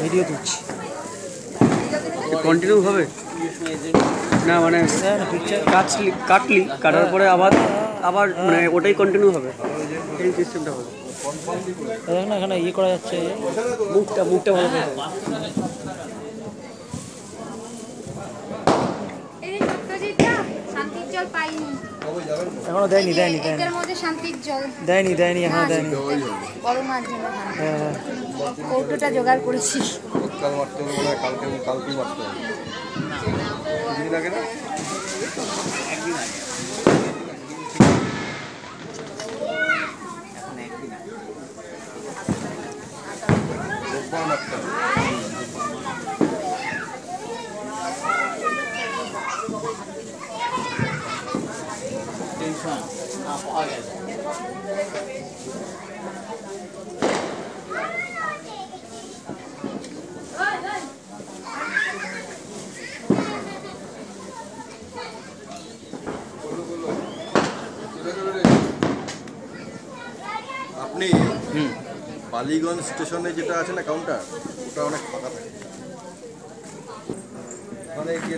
video তুলছি continue হবে না মানে কাটলি কাটার পরে আবার মানে ওটাই কন্টিনিউ হবে এই সিস্টেমটা হবে না এখানে ইয়ে করা যাচ্ছে মুখটা ভালো করে এখনো দেয়নি এখনো দেয়নি কৌটোটা জোগাড় করেছি আপনি বালিগঞ্জ স্টেশনে যেটা আছে না কাউন্টার ওটা অনেক ফাঁকা থাকে মানে কি